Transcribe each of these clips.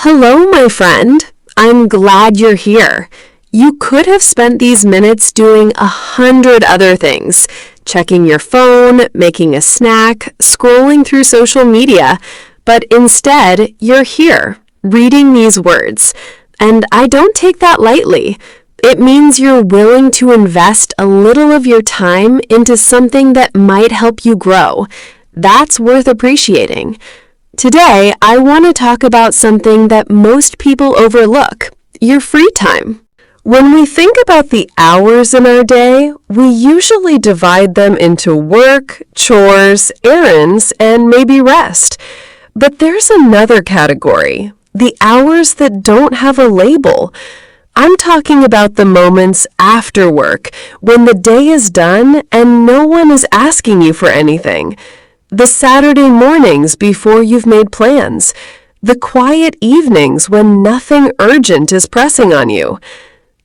Hello, my friend. I'm glad you're here. You could have spent these minutes doing 100 other things, checking your phone, making a snack, scrolling through social media, but instead, you're here, reading these words. And I don't take that lightly. It means you're willing to invest a little of your time into something that might help you grow. That's worth appreciating. Today, I want to talk about something that most people overlook, your free time. When we think about the hours in our day, we usually divide them into work, chores, errands, and maybe rest. But there's another category, the hours that don't have a label. I'm talking about the moments after work, when the day is done and no one is asking you for anything. The Saturday mornings before you've made plans. The quiet evenings when nothing urgent is pressing on you.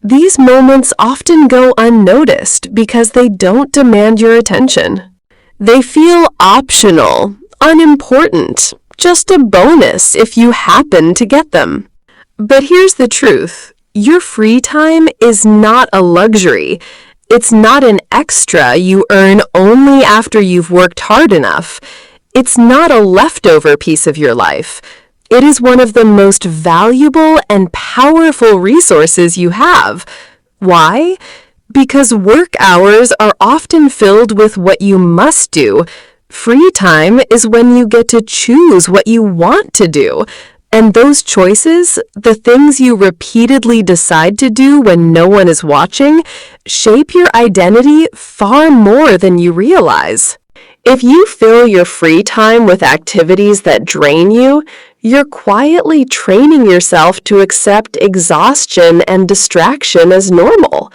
These moments often go unnoticed because they don't demand your attention. They feel optional, unimportant, just a bonus if you happen to get them. But here's the truth. Your free time is not a luxury. It's not an extra you earn only after you've worked hard enough. It's not a leftover piece of your life. It is one of the most valuable and powerful resources you have. Why? Because work hours are often filled with what you must do. Free time is when you get to choose what you want to do. And those choices, the things you repeatedly decide to do when no one is watching, shape your identity far more than you realize. If you fill your free time with activities that drain you, you're quietly training yourself to accept exhaustion and distraction as normal.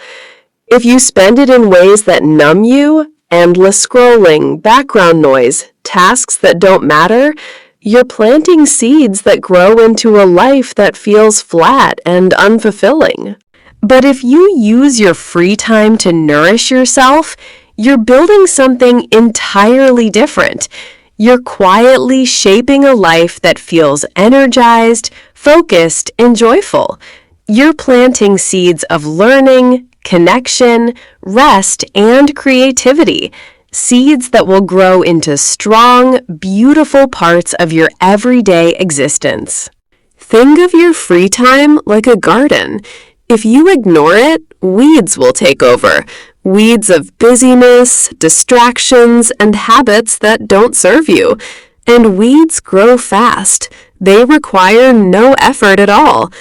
If you spend it in ways that numb you, endless scrolling, background noise, tasks that don't matter, you're planting seeds that grow into a life that feels flat and unfulfilling. But if you use your free time to nourish yourself, you're building something entirely different. You're quietly shaping a life that feels energized, focused, and joyful. You're planting seeds of learning, connection, rest, and creativity. Seeds that will grow into strong, beautiful parts of your everyday existence. Think of your free time like a garden. If you ignore it, weeds will take over. Weeds of busyness, distractions, and habits that don't serve you. And weeds grow fast. They require no effort at all.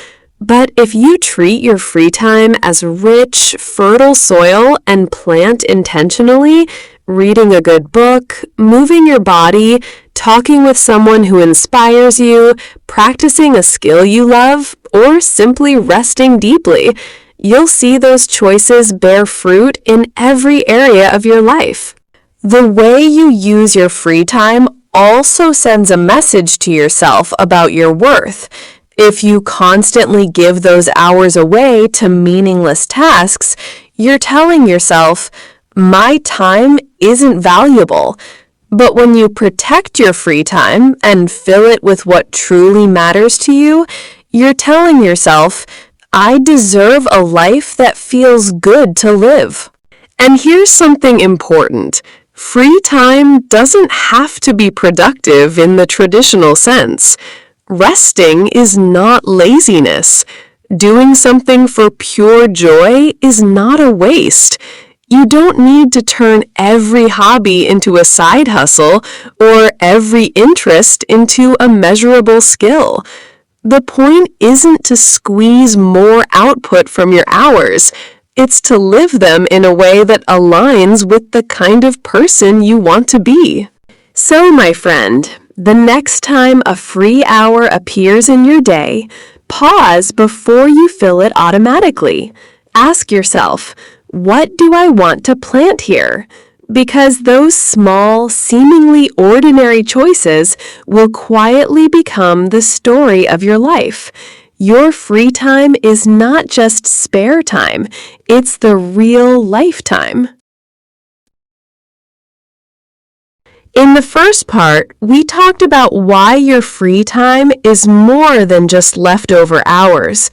But if you treat your free time as rich, fertile soil and plant intentionally, reading a good book, moving your body, talking with someone who inspires you, practicing a skill you love, or simply resting deeply, you'll see those choices bear fruit in every area of your life. The way you use your free time also sends a message to yourself about your worth. If you constantly give those hours away to meaningless tasks, you're telling yourself, my time isn't valuable. But when you protect your free time and fill it with what truly matters to you, you're telling yourself, I deserve a life that feels good to live. And here's something important. Free time doesn't have to be productive in the traditional sense. Resting is not laziness. Doing something for pure joy is not a waste. You don't need to turn every hobby into a side hustle or every interest into a measurable skill. The point isn't to squeeze more output from your hours. It's to live them in a way that aligns with the kind of person you want to be. So, my friend, the next time a free hour appears in your day, pause before you fill it automatically. Ask yourself, what do I want to plant here? Because those small, seemingly ordinary choices will quietly become the story of your life. Your free time is not just spare time, it's the real lifetime. In the first part, we talked about why your free time is more than just leftover hours.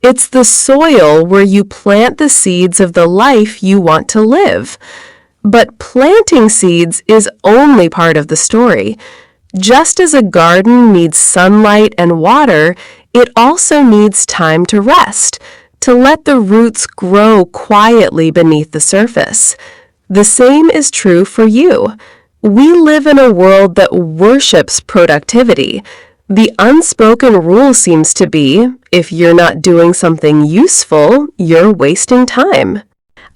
It's the soil where you plant the seeds of the life you want to live. But planting seeds is only part of the story. Just as a garden needs sunlight and water, it also needs time to rest, to let the roots grow quietly beneath the surface. The same is true for you. We live in a world that worships productivity. The unspoken rule seems to be, if you're not doing something useful, you're wasting time.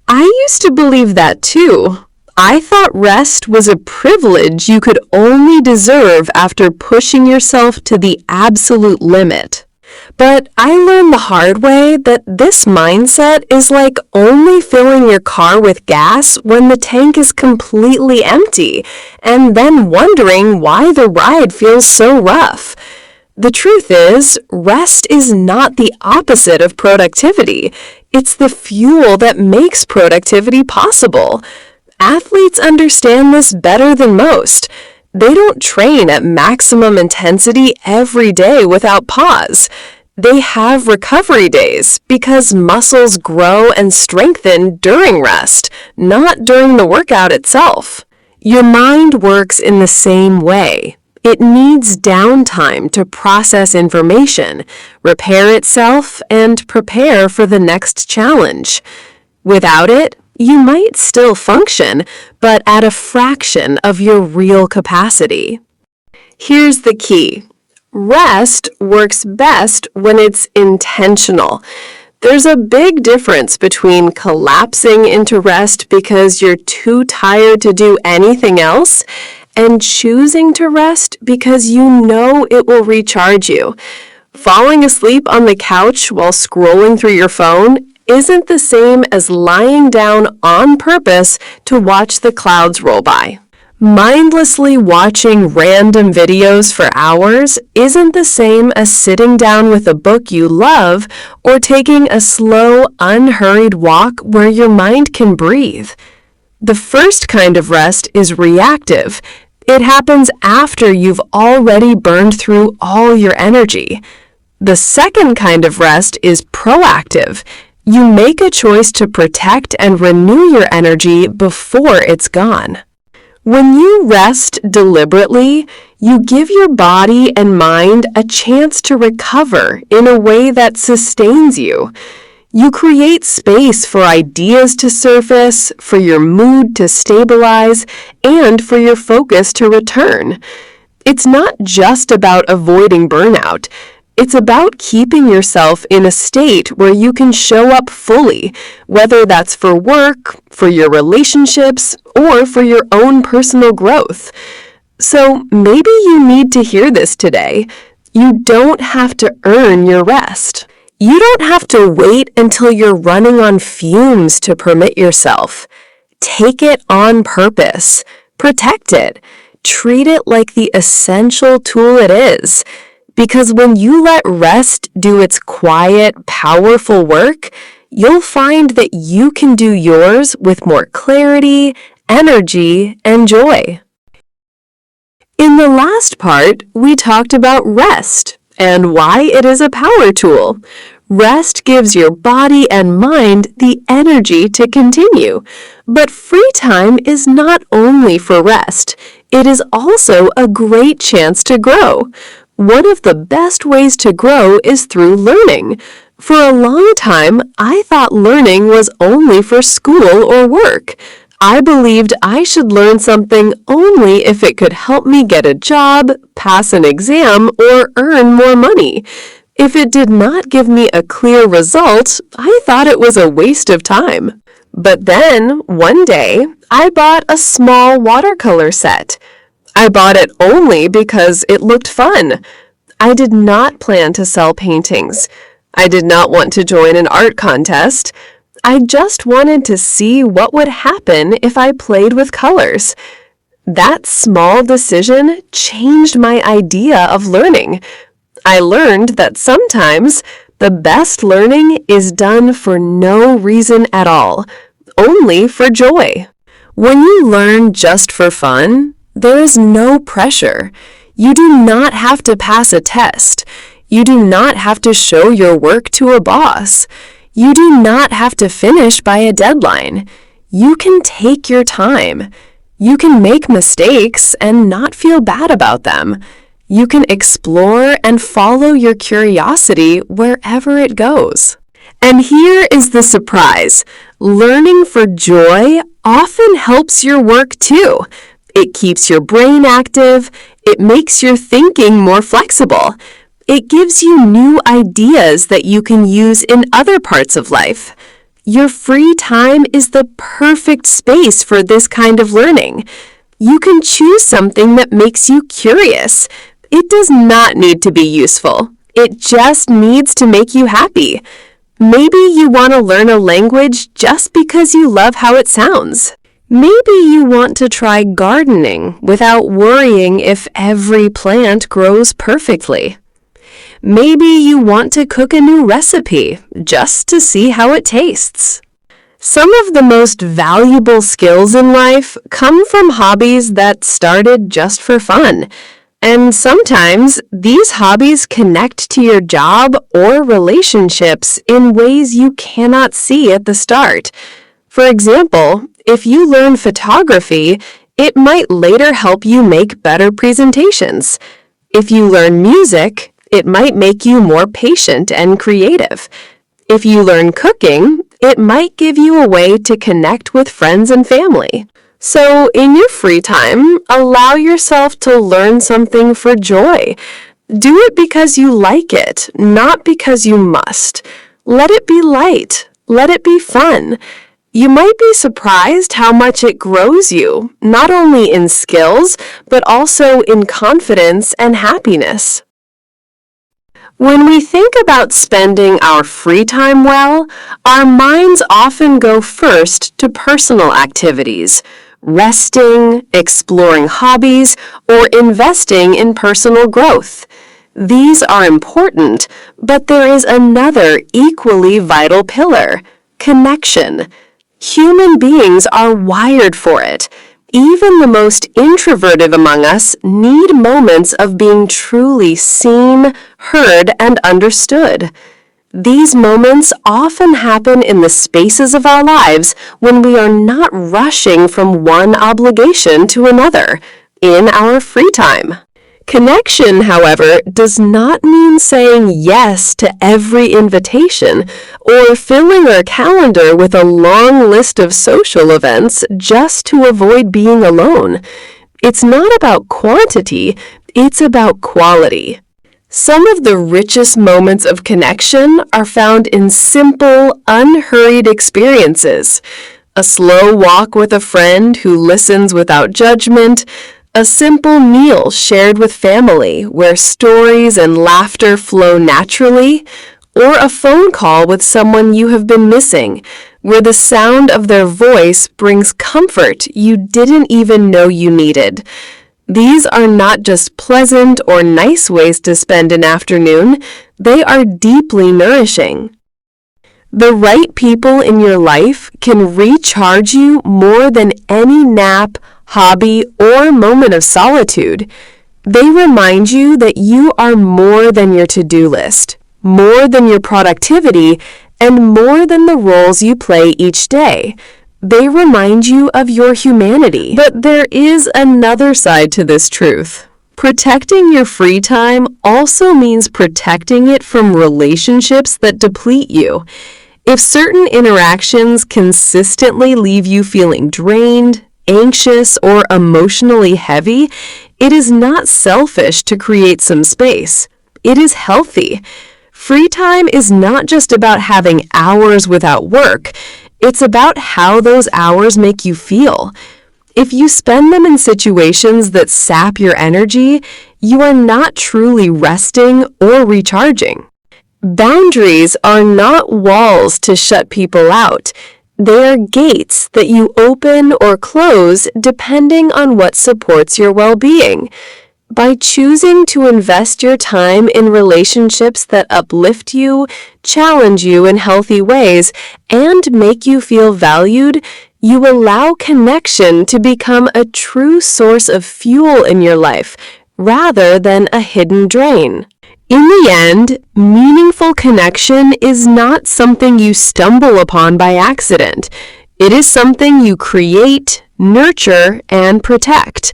I used to believe that too. I thought rest was a privilege you could only deserve after pushing yourself to the absolute limit. But I learned the hard way that this mindset is like only filling your car with gas when the tank is completely empty, and then wondering why the ride feels so rough. The truth is, rest is not the opposite of productivity. It's the fuel that makes productivity possible. Athletes understand this better than most. They don't train at maximum intensity every day without pause. They have recovery days because muscles grow and strengthen during rest, not during the workout itself. Your mind works in the same way. It needs downtime to process information, repair itself, and prepare for the next challenge. Without it, you might still function, but at a fraction of your real capacity. Here's the key. Rest works best when it's intentional. There's a big difference between collapsing into rest because you're too tired to do anything else and choosing to rest because you know it will recharge you. Falling asleep on the couch while scrolling through your phone isn't the same as lying down on purpose to watch the clouds roll by. Mindlessly watching random videos for hours isn't the same as sitting down with a book you love or taking a slow, unhurried walk where your mind can breathe. The first kind of rest is reactive. It happens after you've already burned through all your energy. The second kind of rest is proactive. You make a choice to protect and renew your energy before it's gone. When you rest deliberately, you give your body and mind a chance to recover in a way that sustains you. You create space for ideas to surface, for your mood to stabilize, and for your focus to return. It's not just about avoiding burnout. It's about keeping yourself in a state where you can show up fully, whether that's for work, for your relationships, or for your own personal growth. So maybe you need to hear this today. You don't have to earn your rest. You don't have to wait until you're running on fumes to permit yourself. Take it on purpose. Protect it. Treat it like the essential tool it is. Because when you let rest do its quiet, powerful work, you'll find that you can do yours with more clarity, energy, and joy. In the last part, we talked about rest and why it is a power tool. Rest gives your body and mind the energy to continue. But free time is not only for rest. It is also a great chance to grow. One of the best ways to grow is through learning. For a long time, I thought learning was only for school or work. I believed I should learn something only if it could help me get a job, pass an exam, or earn more money. If it did not give me a clear result, I thought it was a waste of time. But then, one day, I bought a small watercolor set. I bought it only because it looked fun. I did not plan to sell paintings. I did not want to join an art contest. I just wanted to see what would happen if I played with colors. That small decision changed my idea of learning. I learned that sometimes the best learning is done for no reason at all, only for joy. When you learn just for fun, There is no pressure. You do not have to pass a test. You do not have to show your work to a boss. You do not have to finish by a deadline. You can take your time. You can make mistakes and not feel bad about them. You can explore and follow your curiosity wherever it goes. And here is the surprise. Learning for joy often helps your work too. It keeps your brain active. It makes your thinking more flexible. It gives you new ideas that you can use in other parts of life. Your free time is the perfect space for this kind of learning. You can choose something that makes you curious. It does not need to be useful. It just needs to make you happy. Maybe you want to learn a language just because you love how it sounds. Maybe you want to try gardening without worrying if every plant grows perfectly. Maybe you want to cook a new recipe just to see how it tastes. Some of the most valuable skills in life come from hobbies that started just for fun. And sometimes these hobbies connect to your job or relationships in ways you cannot see at the start. For example, if you learn photography, it might later help you make better presentations. If you learn music, it might make you more patient and creative. If you learn cooking, it might give you a way to connect with friends and family. So, in your free time, allow yourself to learn something for joy. Do it because you like it, not because you must. Let it be light. Let it be fun. You might be surprised how much it grows you, not only in skills, but also in confidence and happiness. When we think about spending our free time well, our minds often go first to personal activities, resting, exploring hobbies, or investing in personal growth. These are important, but there is another equally vital pillar: connection. Human beings are wired for it. Even the most introverted among us need moments of being truly seen, heard, and understood. These moments often happen in the spaces of our lives when we are not rushing from one obligation to another, in our free time. Connection, however, does not mean saying yes to every invitation or filling our calendar with a long list of social events just to avoid being alone. It's not about quantity, it's about quality. Some of the richest moments of connection are found in simple, unhurried experiences. A slow walk with a friend who listens without judgment, a simple meal shared with family where stories and laughter flow naturally, or a phone call with someone you have been missing, where the sound of their voice brings comfort you didn't even know you needed. These are not just pleasant or nice ways to spend an afternoon, they are deeply nourishing. The right people in your life can recharge you more than any nap, hobby, or moment of solitude. They remind you that you are more than your to-do list, more than your productivity, and more than the roles you play each day. They remind you of your humanity. But there is another side to this truth. Protecting your free time also means protecting it from relationships that deplete you. If certain interactions consistently leave you feeling drained, anxious, or emotionally heavy, it is not selfish to create some space. It is healthy. Free time is not just about having hours without work. It's about how those hours make you feel. If you spend them in situations that sap your energy, you are not truly resting or recharging. Boundaries are not walls to shut people out. They are gates that you open or close depending on what supports your well-being. By choosing to invest your time in relationships that uplift you, challenge you in healthy ways, and make you feel valued, You allow connection to become a true source of fuel in your life rather than a hidden drain. In the end, meaningful connection is not something you stumble upon by accident. It is something you create, nurture, and protect.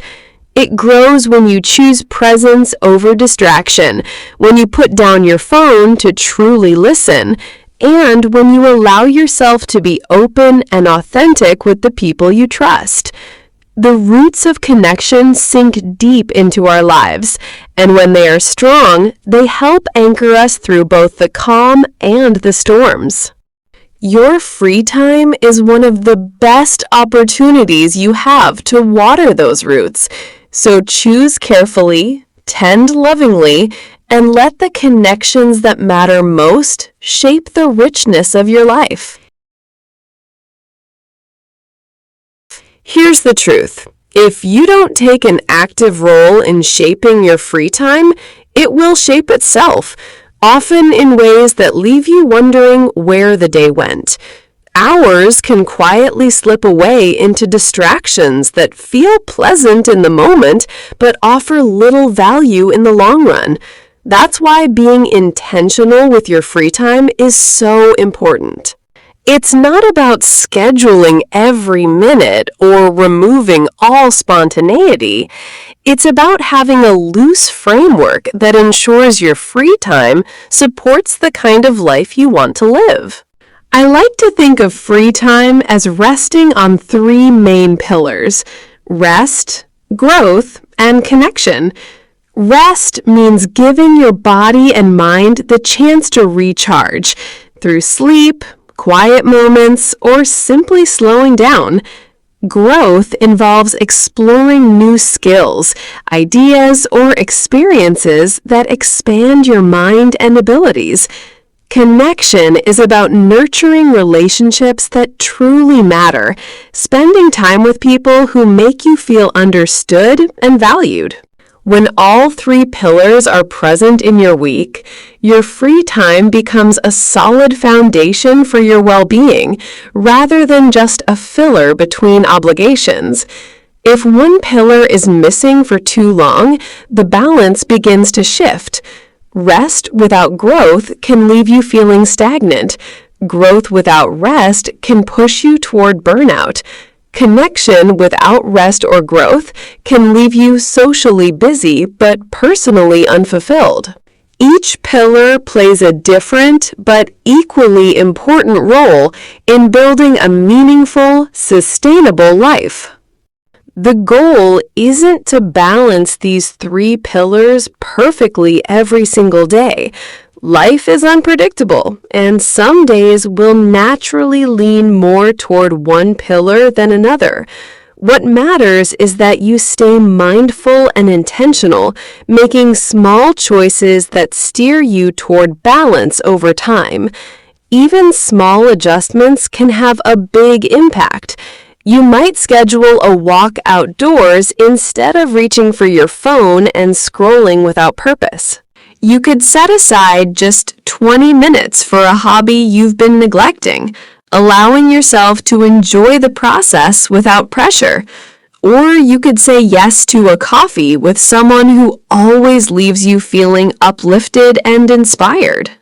It grows when you choose presence over distraction, when you put down your phone to truly listen, and when you allow yourself to be open and authentic with the people you trust. The roots of connection sink deep into our lives, and when they are strong, they help anchor us through both the calm and the storms. Your free time is one of the best opportunities you have to water those roots, so choose carefully, tend lovingly, and let the connections that matter most shape the richness of your life. Here's the truth. If you don't take an active role in shaping your free time, it will shape itself, often in ways that leave you wondering where the day went. Hours can quietly slip away into distractions that feel pleasant in the moment, but offer little value in the long run. That's why being intentional with your free time is so important. It's not about scheduling every minute or removing all spontaneity. It's about having a loose framework that ensures your free time supports the kind of life you want to live. I like to think of free time as resting on three main pillars: rest, growth, and connection. Rest means giving your body and mind the chance to recharge through sleep, quiet moments, or simply slowing down. Growth involves exploring new skills, ideas, or experiences that expand your mind and abilities. Connection is about nurturing relationships that truly matter, spending time with people who make you feel understood and valued. When all three pillars are present in your week, your free time becomes a solid foundation for your well-being, rather than just a filler between obligations. If one pillar is missing for too long, the balance begins to shift. Rest without growth can leave you feeling stagnant. Growth without rest can push you toward burnout. Connection without rest or growth can leave you socially busy but personally unfulfilled. Each pillar plays a different but equally important role in building a meaningful, sustainable life. The goal isn't to balance these three pillars perfectly every single day. Life is unpredictable, and some days will naturally lean more toward one pillar than another. What matters is that you stay mindful and intentional, making small choices that steer you toward balance over time. Even small adjustments can have a big impact. You might schedule a walk outdoors instead of reaching for your phone and scrolling without purpose. You could set aside just 20 minutes for a hobby you've been neglecting, allowing yourself to enjoy the process without pressure. Or you could say yes to a coffee with someone who always leaves you feeling uplifted and inspired.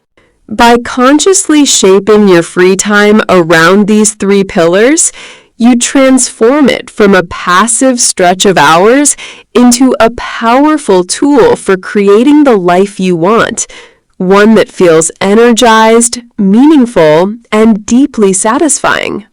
By consciously shaping your free time around these three pillars, you transform it from a passive stretch of hours into a powerful tool for creating the life you want, one that feels energized, meaningful, and deeply satisfying.